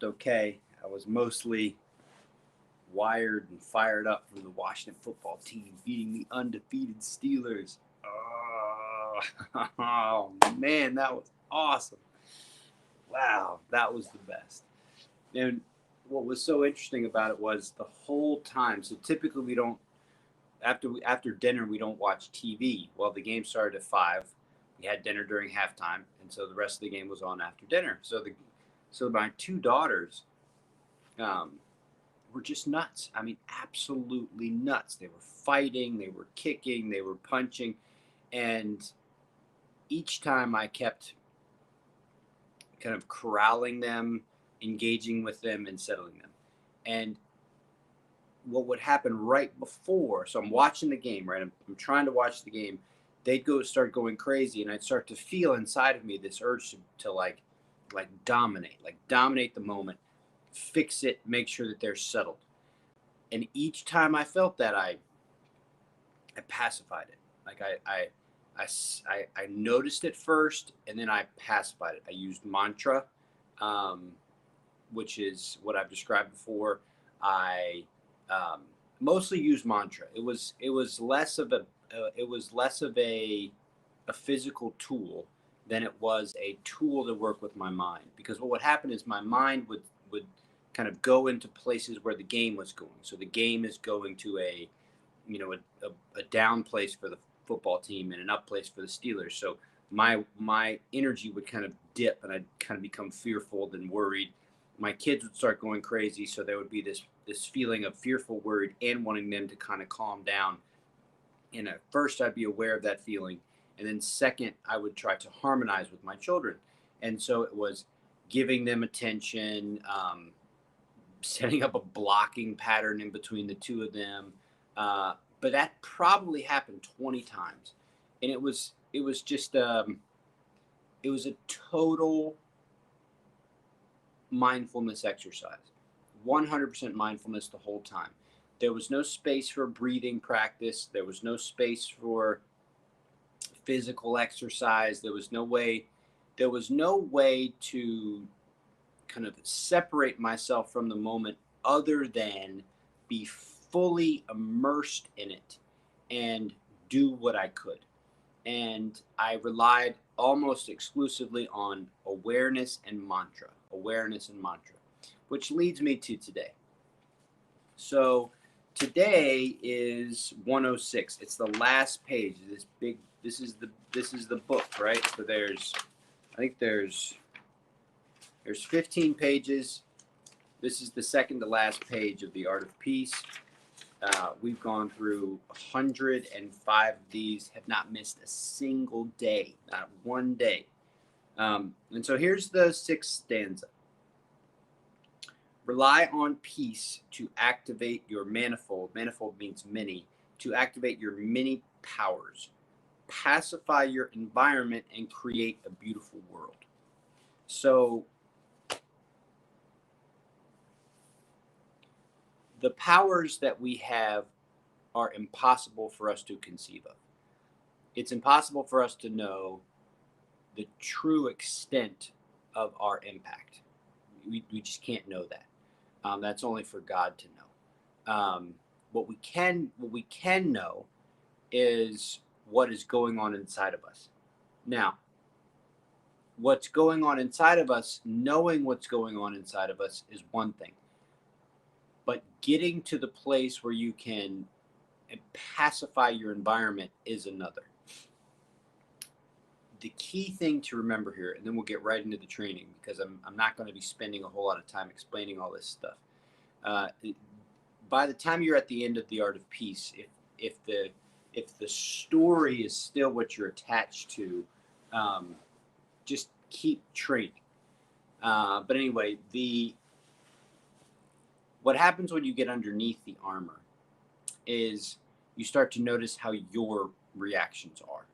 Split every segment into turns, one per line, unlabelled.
Okay. I was mostly wired and fired up from the Washington football team beating the undefeated Steelers. Oh, oh man, that was awesome. Wow, that was the best. And what was so interesting about it was the whole time. So typically we don't after dinner we don't watch TV. Well, the game started at 5. We had dinner during halftime, and so the rest of the game was on after dinner. So my two daughters um, were just nuts. I mean, absolutely nuts. They were fighting, they were kicking, they were punching, and each time I kept kind of corralling them, engaging with them, and settling them. And what would happen right before, so I'm watching the game, right? I'm trying to watch the game. They'd start going crazy, and I'd start to feel inside of me this urge to like dominate the moment, fix it, make sure that they're settled. And each time I felt that, I pacified it. Like I noticed it first, and then I pacified it. I used mantra, um, which is what I've described before. I mostly used mantra. It was less of a physical tool than it was a tool to work with my mind. Because what would happen is my mind would kind of go into places where the game was going. So the game is going to a down place for the football team and an up place for the Steelers. So my energy would kind of dip, and I'd kind of become fearful and worried. My kids would start going crazy, so there would be this feeling of fearful, worried, and wanting them to kind of calm down. And at first, I'd be aware of that feeling, and then second, I would try to harmonize with my children. And so it was giving them attention, setting up a blocking pattern in between the two of them. But that probably happened 20 times, and it was just it was a total mindfulness exercise. 100% mindfulness the whole time. There was no space for breathing practice. There was no space for physical exercise. There was no way to kind of separate myself from the moment other than be fully immersed in it and do what I could. And I relied almost exclusively on awareness and mantra, which leads me to today. So today is 106. It's the last page of this big. This is the book, right? So I think there's 15 pages. This is the second to last page of The Art of Peace. We've gone through 105 of these, have not missed a single day, not one day. And so here's the sixth stanza. Rely on peace to activate your manifold. Manifold means many. To activate your many powers. Pacify your environment and create a beautiful world. So the powers that we have are impossible for us to conceive of. It's impossible for us to know the true extent of our impact. We just can't know that. That's only for God to know. What we can know is what is going on inside of us. Now, what's going on inside of us, knowing what's going on inside of us is one thing. But getting to the place where you can pacify your environment is another. The key thing to remember here, and then we'll get right into the training because I'm not going to be spending a whole lot of time explaining all this stuff. Uh, by the time you're at the end of The Art of Peace, if the story is still what you're attached to, just keep training. But anyway, what happens when you get underneath the armor is you start to notice how your reactions are.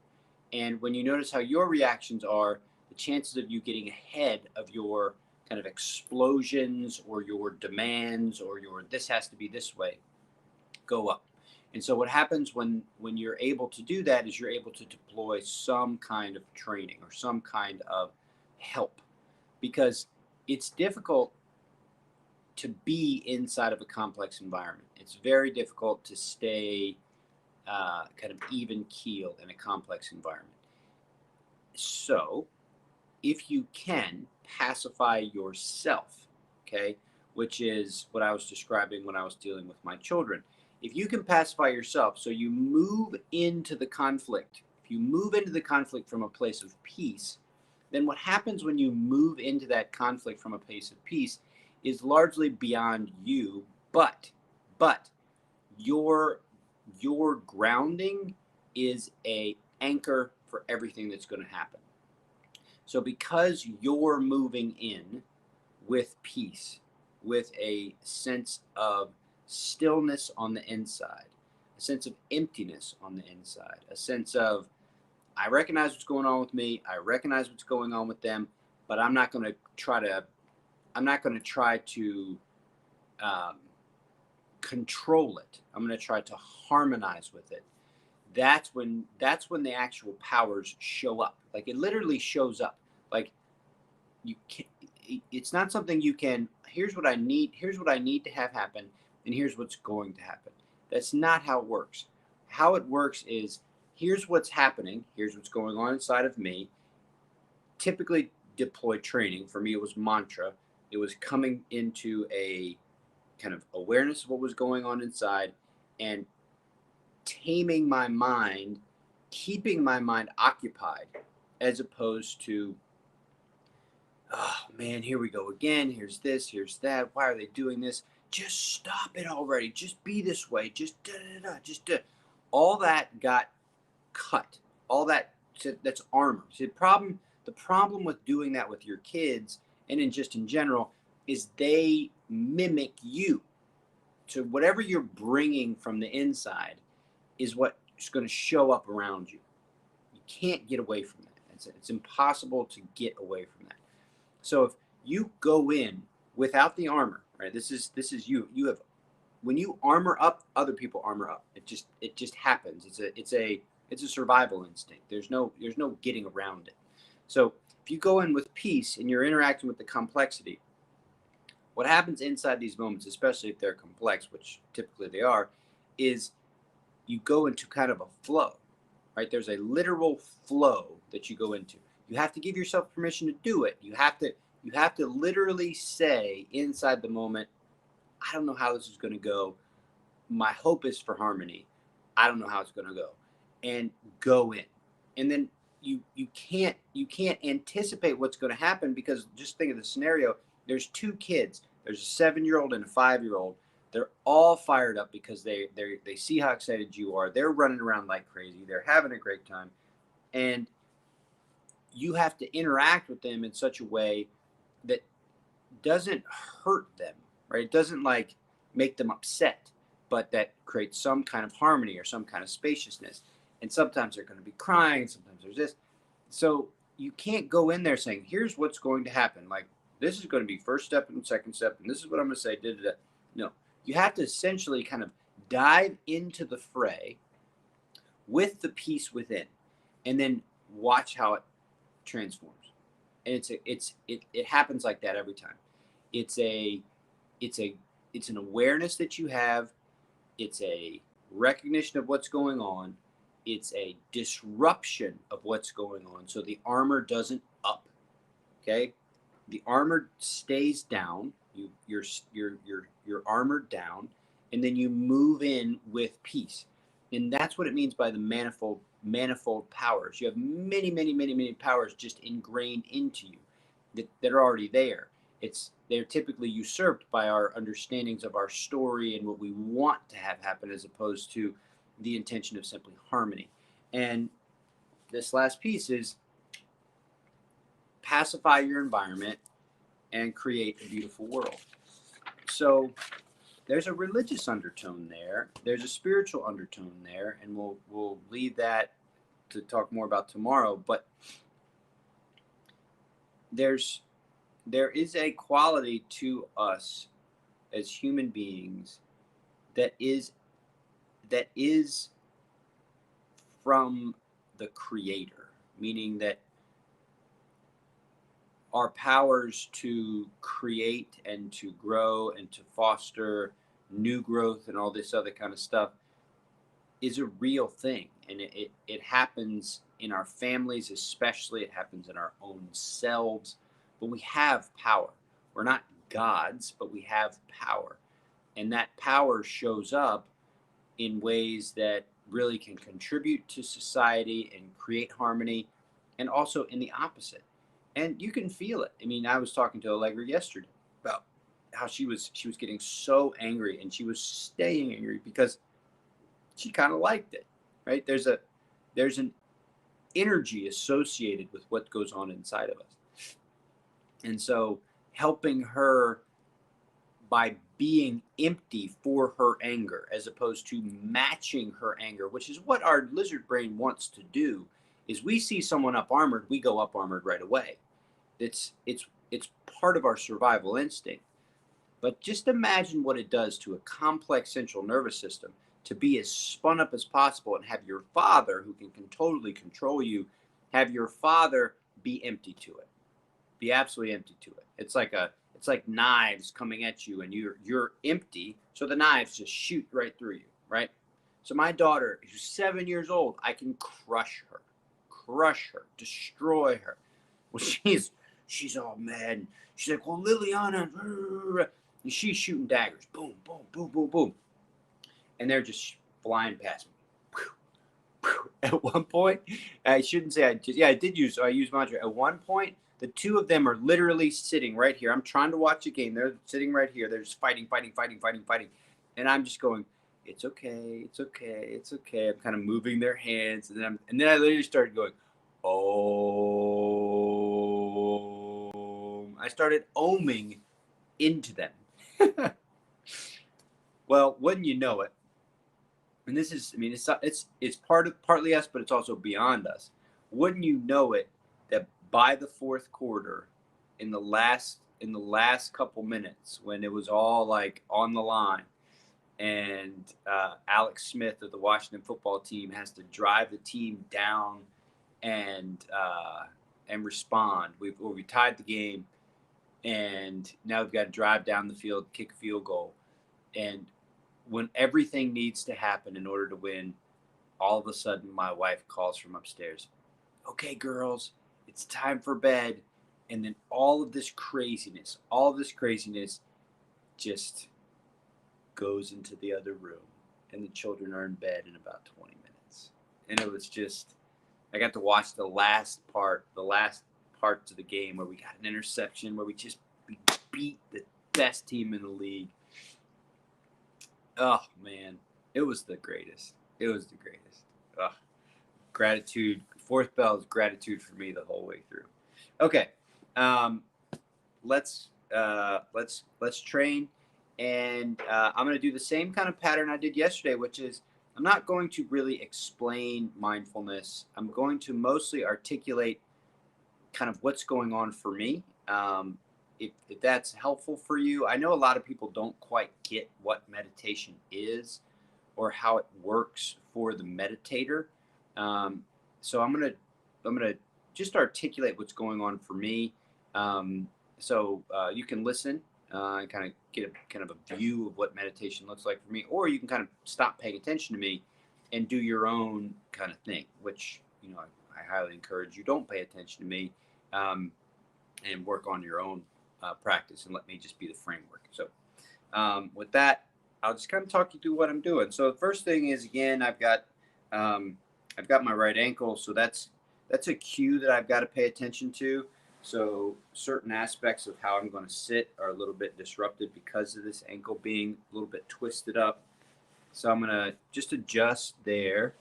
And when you notice how your reactions are, the chances of you getting ahead of your kind of explosions or your demands or your this has to be this way go up. And so what happens when you're able to do that is you're able to deploy some kind of training or some kind of help, because it's difficult to be inside of a complex environment. It's very difficult to stay kind of even keel in a complex environment. So if you can pacify yourself, okay, which is what I was describing when I was dealing with my children. If you can pacify yourself, so you move into the conflict, if you move into the conflict from a place of peace, then what happens when you move into that conflict from a place of peace is largely beyond you, but your grounding is a anchor for everything that's going to happen. So because you're moving in with peace, with a sense of stillness on the inside, a sense of emptiness on the inside, a sense of, I recognize what's going on with me, I recognize what's going on with them, but I'm not going to try to control it. I'm going to try to harmonize with it. That's when the actual powers show up. Like, it literally shows up. Like, you can, it's not something you can, here's what I need to have happen, and here's what's going to happen. That's not how it works. How it works is, here's what's happening, here's what's going on inside of me. Typically deployed training, for me it was mantra. It was coming into a kind of awareness of what was going on inside and taming my mind, keeping my mind occupied, as opposed to, oh man, here we go again. Here's this, here's that. Why are they doing this? Just stop it already. Just be this way. Just all that got cut. All that's armor. See, the problem with doing that with your kids and in general is they mimic you. So whatever you're bringing from the inside is what's going to show up around you. You can't get away from that. It's impossible to get away from that. So if you go in without the armor, right? This is you. You have, when you armor up, other people armor up. It just happens. It's a survival instinct. There's no getting around it. So if you go in with peace and you're interacting with the complexity, what happens inside these moments, especially if they're complex, which typically they are, is you go into kind of a flow, right? There's a literal flow that you go into. You have to give yourself permission to do it. You have to literally say inside the moment, I don't know how this is going to go. My hope is for harmony. I don't know how it's going to go. And go in. And then you can't anticipate what's going to happen, because just think of the scenario. There's two kids. There's a 7-year-old and a 5-year-old. They're all fired up because they see how excited you are. They're running around like crazy. They're having a great time. And you have to interact with them in such a way that doesn't hurt them, right? It doesn't like make them upset, but that creates some kind of harmony or some kind of spaciousness. And sometimes they're going to be crying. Sometimes there's this. So you can't go in there saying, here's what's going to happen. Like, this is going to be first step and second step, and this is what I'm going to say. No, you have to essentially kind of dive into the fray with the peace within, and then watch how it transforms. And it happens like that every time. It's an awareness that you have. It's a recognition of what's going on. It's a disruption of what's going on. So the armor doesn't up. Okay, the armor stays down. You're armored down, and then you move in with peace. And that's what it means by the manifold powers. You have many powers just ingrained into you that are already there. They're typically usurped by our understandings of our story and what we want to have happen, as opposed to the intention of simply harmony. And this last piece is pacify your environment and create a beautiful world. So there's a religious undertone there. There's a spiritual undertone there, and we'll leave that to talk more about tomorrow. But there is a quality to us as human beings that is from the Creator, meaning that our powers to create and to grow and to foster new growth and all this other kind of stuff is a real thing. And it happens in our families, especially. It happens in our own selves. But we have power. We're not gods, but we have power. And that power shows up in ways that really can contribute to society and create harmony, and also in the opposite. And you can feel it. I mean, I was talking to Allegra yesterday about how she was getting so angry, and she was staying angry because she kind of liked it, right? There's an energy associated with what goes on inside of us. And so helping her by being empty for her anger, as opposed to matching her anger, which is what our lizard brain wants to do, is we see someone up armored, we go up armored right away. It's part of our survival instinct. But just imagine what it does to a complex central nervous system to be as spun up as possible and have your father, who can totally control you, have your father be empty to it, be absolutely empty to it. It's like knives coming at you, and you're empty, so the knives just shoot right through you, right? So my daughter, who's 7 years old, I can crush her, destroy her. Well, she's all mad. And she's like, well, Liliana, and she's shooting daggers, boom, boom, boom, boom, boom, and they're just flying past me. At one point, I shouldn't say I did use mantra. At one point, the two of them are literally sitting right here. I'm trying to watch a game. They're sitting right here. They're just fighting. And I'm just going, it's okay. I'm kind of moving their hands. And then I literally started going, oh. I started oming into them. Well, wouldn't you know it? And this is, I mean, it's partly us, but it's also beyond us. Wouldn't you know it, that by the fourth quarter, in the last couple minutes, when it was all like on the line, and Alex Smith of the Washington football team has to drive the team down and respond. We tied the game, and now we've got to drive down the field, kick a field goal, and when everything needs to happen in order to win, all of a sudden my wife calls from upstairs, okay, girls, it's time for bed. And then all of this craziness just goes into the other room, and the children are in bed in about 20 minutes. And it was just, I got to watch the last parts of the game where we got an interception, where we beat the best team in the league. Oh man, it was the greatest. Ugh. Gratitude. Fourth bell is gratitude for me the whole way through. Okay, let's train, and I'm going to do the same kind of pattern I did yesterday, which is I'm not going to really explain mindfulness. I'm going to mostly articulate kind of what's going on for me. If that's helpful for you. I know a lot of people don't quite get what meditation is or how it works for the meditator. So I'm gonna just articulate what's going on for me. So you can listen and kind of get a kind of a view of what meditation looks like for me, or you can kind of stop paying attention to me and do your own kind of thing, which I highly encourage you. Don't pay attention to me and work on your own practice, and let me just be the framework. So with that, I'll just kind of talk you through what I'm doing. So the first thing is, again, I've got my right ankle, so that's a cue that I've got to pay attention to. So certain aspects of how I'm going to sit are a little bit disrupted because of this ankle being a little bit twisted up. So I'm going to just adjust there.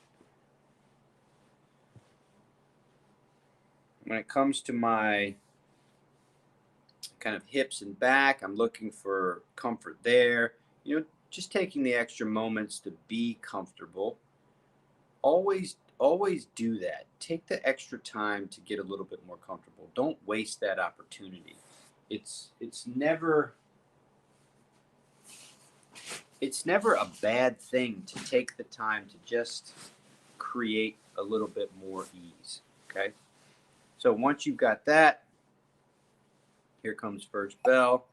When it comes to my kind of hips and back, I'm looking for comfort there. Just taking the extra moments to be comfortable. Always do that. Take the extra time to get a little bit more comfortable. Don't waste that opportunity. It's never a bad thing to take the time to just create a little bit more ease. Okay? So once you've got that, Here comes first bell.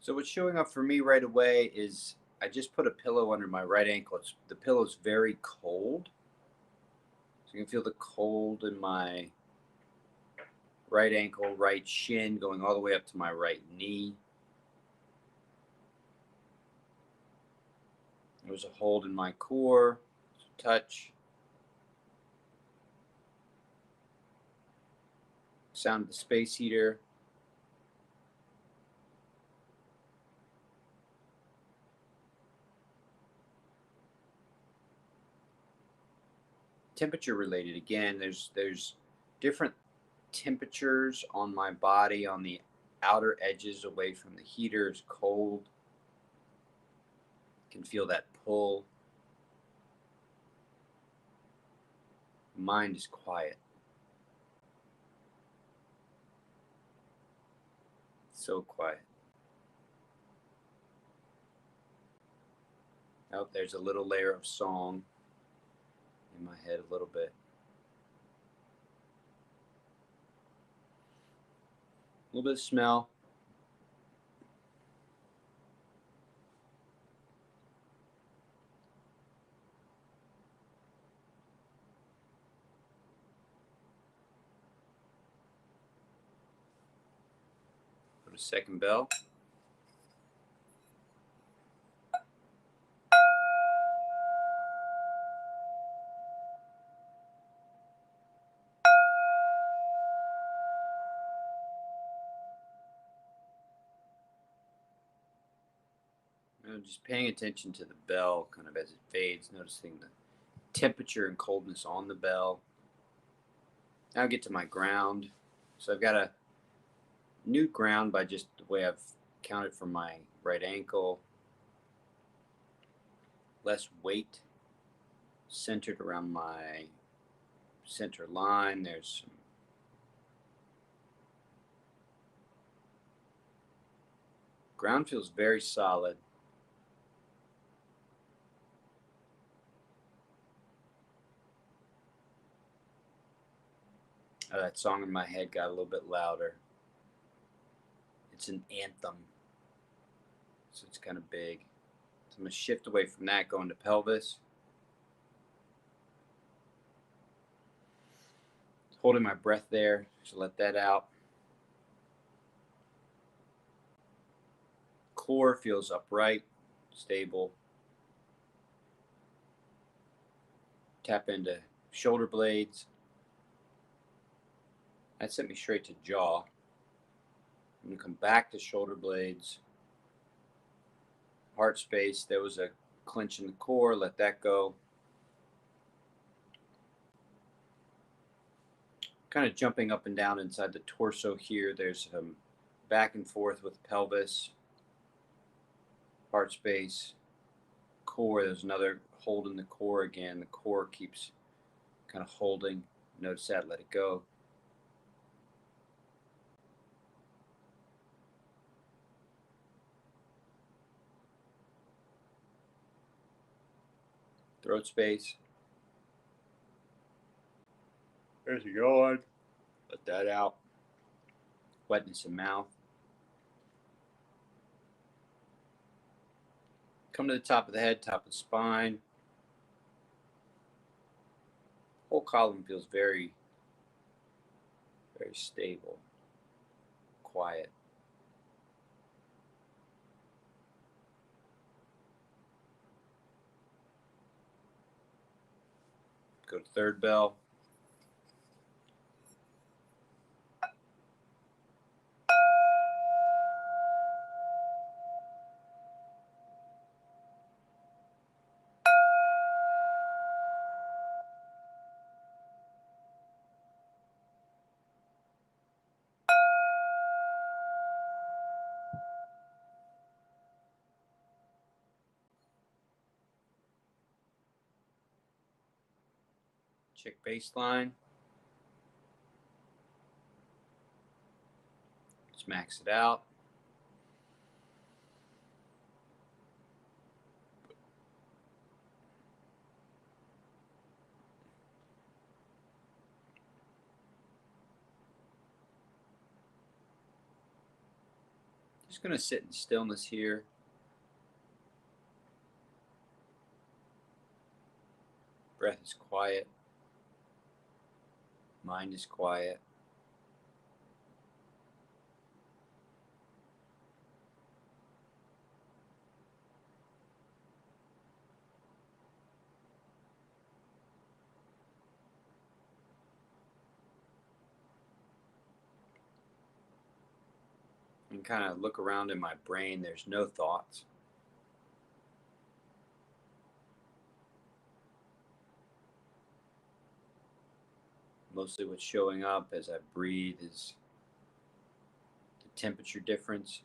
So what's showing up for me right away is I just put a pillow under my right ankle. The pillow's very cold. So you can feel the cold in my right ankle, right shin, going all the way up to my right knee. There's a hold in my core, touch. Sound of the space heater. Temperature related again, there's different temperatures on my body on the outer edges away from the heater is cold. Can feel that pull. Mind is quiet. So quiet. Oh, there's a little layer of song in my head a little bit. A little bit of smell. Put a second bell. Just paying attention to the bell kind of as it fades, noticing the temperature and coldness on the bell. Now I get to my ground. So I've got a new ground by just the way I've counted from my right ankle. Less weight centered around my center line. There's some ground feels very solid. That song in my head got a little bit louder. It's an anthem, so it's kind of big. So I'm going to shift away from that, go into pelvis. Holding my breath there, so let that out. Core feels upright, stable. Tap into shoulder blades. That sent me straight to jaw. I'm going to come back to shoulder blades. Heart space, there was a clench in the core, let that go. Kind of jumping up and down inside the torso here. There's some back and forth with pelvis, heart space, core. There's another hold in the core again. The core keeps kind of holding. Notice that, let it go. Throat space. There's a yawn. Let that out. Wetness in mouth. Come to the top of the head, top of the spine. Whole column feels very, very stable, quiet. Go to third bell. Check baseline. Let's max it out. Just going to sit in stillness here. Breath is quiet. Mind is quiet. And kind of look around in my brain. There's no thoughts. Mostly what's showing up as I breathe is the temperature difference.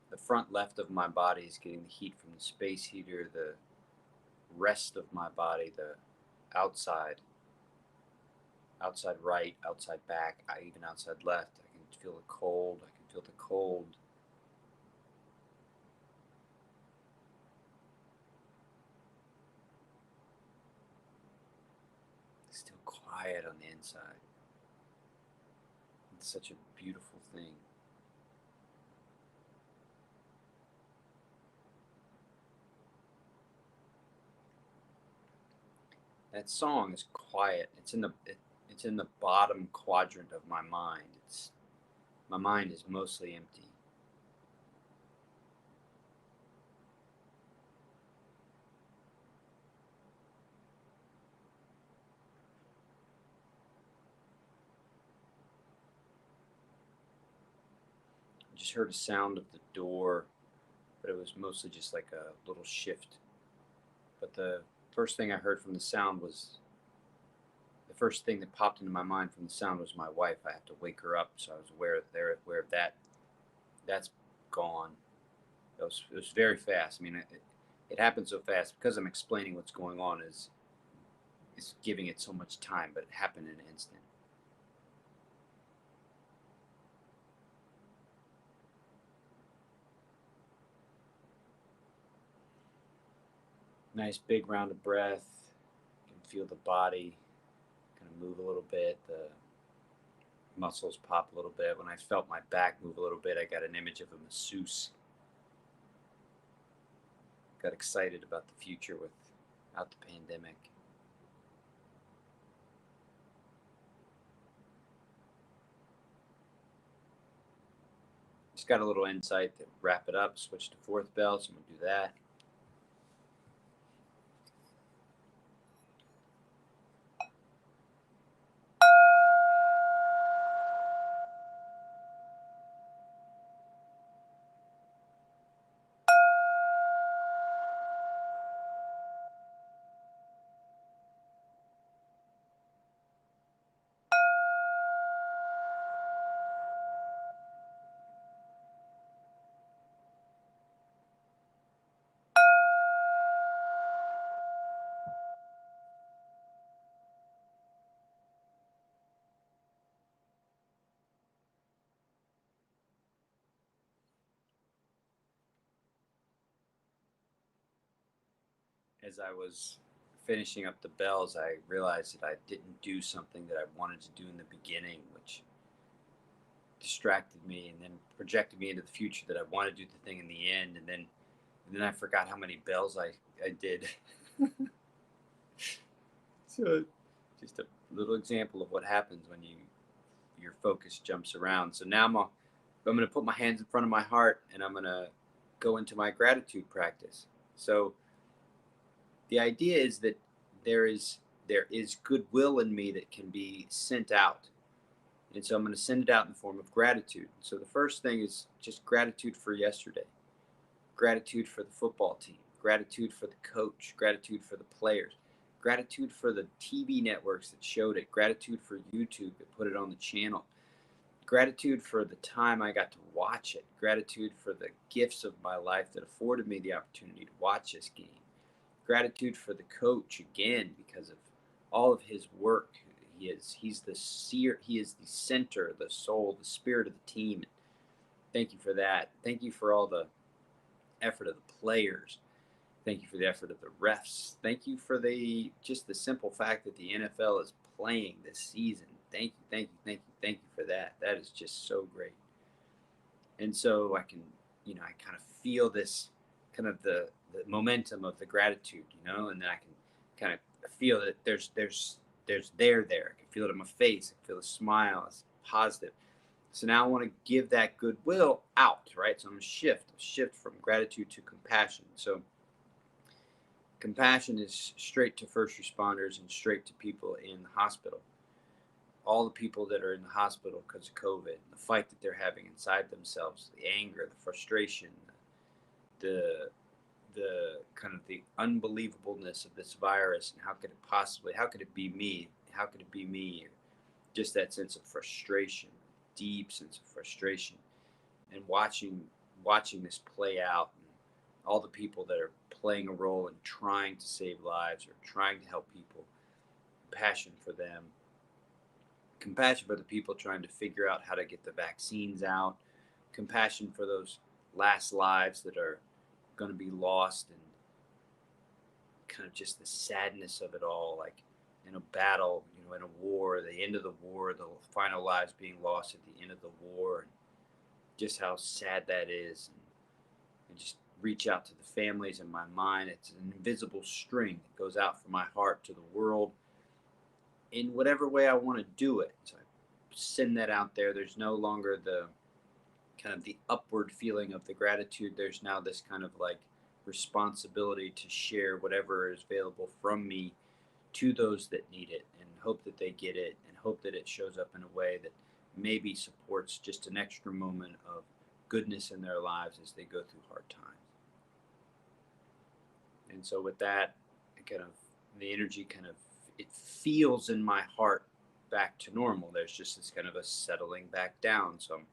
The front left of my body is getting the heat from the space heater. The rest of my body, the outside right, outside back, even outside left, I can feel the cold. I can feel the cold. It's still quiet on the inside. It's such a beautiful thing. That song is quiet. It's in the bottom quadrant of my mind. My mind is mostly empty. I just heard a sound of the door, but it was mostly just like a little shift. But the first thing I heard from the sound was, the first thing that popped into my mind from the sound was my wife. I have to wake her up, so I was aware of that. That's gone. It was very fast. I mean, it happened so fast because I'm explaining what's going on is giving it so much time, but it happened in an instant. Nice big round of breath. You can feel the body kind of move a little bit. The muscles pop a little bit. When I felt my back move a little bit, I got an image of a masseuse. Got excited about the future without the pandemic. Just got a little insight to wrap it up. Switch to fourth bell, so I'm going to do that. As I was finishing up the bells, I realized that I didn't do something that I wanted to do in the beginning, which distracted me and then projected me into the future that I want to do the thing in the end. And then I forgot how many bells I did. So just a little example of what happens when your focus jumps around. So now I'm going to put my hands in front of my heart and I'm going to go into my gratitude practice. So the idea is that there is goodwill in me that can be sent out. And so I'm going to send it out in the form of gratitude. So the first thing is just gratitude for yesterday, gratitude for the football team, gratitude for the coach, gratitude for the players, gratitude for the TV networks that showed it, gratitude for YouTube that put it on the channel, gratitude for the time I got to watch it, gratitude for the gifts of my life that afforded me the opportunity to watch this game, gratitude for the coach again because of all of his work. He's the center, the soul, the spirit of the team. Thank you for that. Thank you for all the effort of the players. Thank you for the effort of the refs. Thank you for the simple fact that the NFL is playing this season. Thank you, thank you, thank you, thank you for that. That is just so great. And so I can, I kind of feel this kind of the momentum of the gratitude, and then I can kind of feel that there's there. I can feel it in my face. I can feel the smile. It's positive. So now I want to give that goodwill out, right? So I'm going to shift from gratitude to compassion. So compassion is straight to first responders and straight to people in the hospital. All the people that are in the hospital because of COVID, the fight that they're having inside themselves, the anger, the frustration, the kind of the unbelievableness of this virus, and how could it be me? How could it be me? Just that sense of frustration, deep sense of frustration, and watching this play out, and all the people that are playing a role in trying to save lives or trying to help people, passion for them, compassion for the people trying to figure out how to get the vaccines out, compassion for those last lives that are going to be lost, and kind of just the sadness of it all, like in a battle, in a war, the end of the war, the final lives being lost at the end of the war, and just how sad that is. And just reach out to the families in my mind. It's an invisible string that goes out from my heart to the world in whatever way I want to do it. So I send that out there. There's no longer the kind of the upward feeling of the gratitude. There's now this kind of like responsibility to share whatever is available from me to those that need it, and hope that they get it, and hope that it shows up in a way that maybe supports just an extra moment of goodness in their lives as they go through hard times. And so with that, kind of the energy it feels in my heart back to normal. There's just this kind of a settling back down. So I'm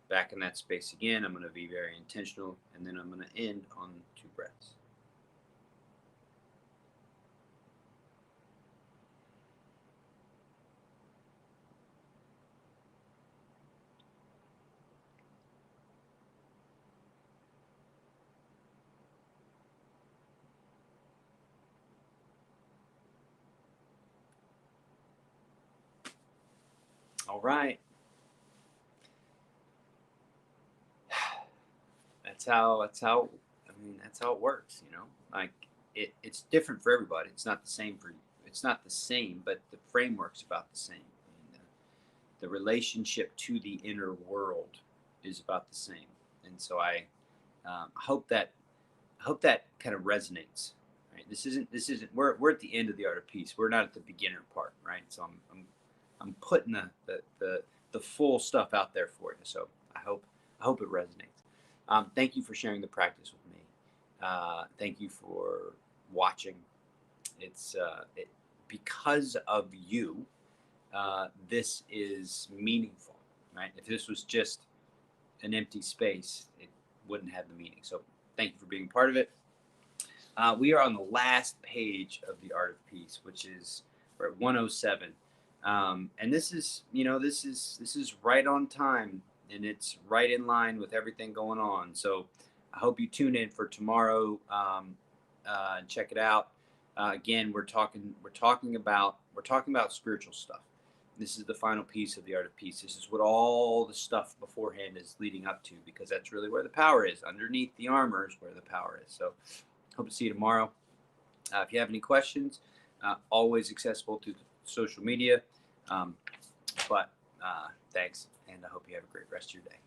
back in that space again. I'm going to be very intentional, and then I'm going to end on 2 breaths. All right. That's how that's how it works, Like it's different for everybody. It's not the same for you. It's not the same, but the framework's about the same. The relationship to the inner world is about the same. And so I hope that kind of resonates. Right? This isn't we're at the end of the art of peace. We're not at the beginner part, right? So I'm putting the full stuff out there for you. So I hope it resonates. Thank you for sharing the practice with me. Thank you for watching. It's because of you. This is meaningful, right? If this was just an empty space, it wouldn't have the meaning. So thank you for being part of it. We are on the last page of the Art of Peace, which is we're at 107. And this is right on time, and it's right in line with everything going on. So I hope you tune in for tomorrow and check it out. Again, we're talking about spiritual stuff. This is the final piece of the Art of Peace. This is what all the stuff beforehand is leading up to, because that's really where the power is. Underneath the armor is where the power is. So hope to see you tomorrow. If you have any questions, always accessible through social media. But thanks, and I hope you have a great rest of your day.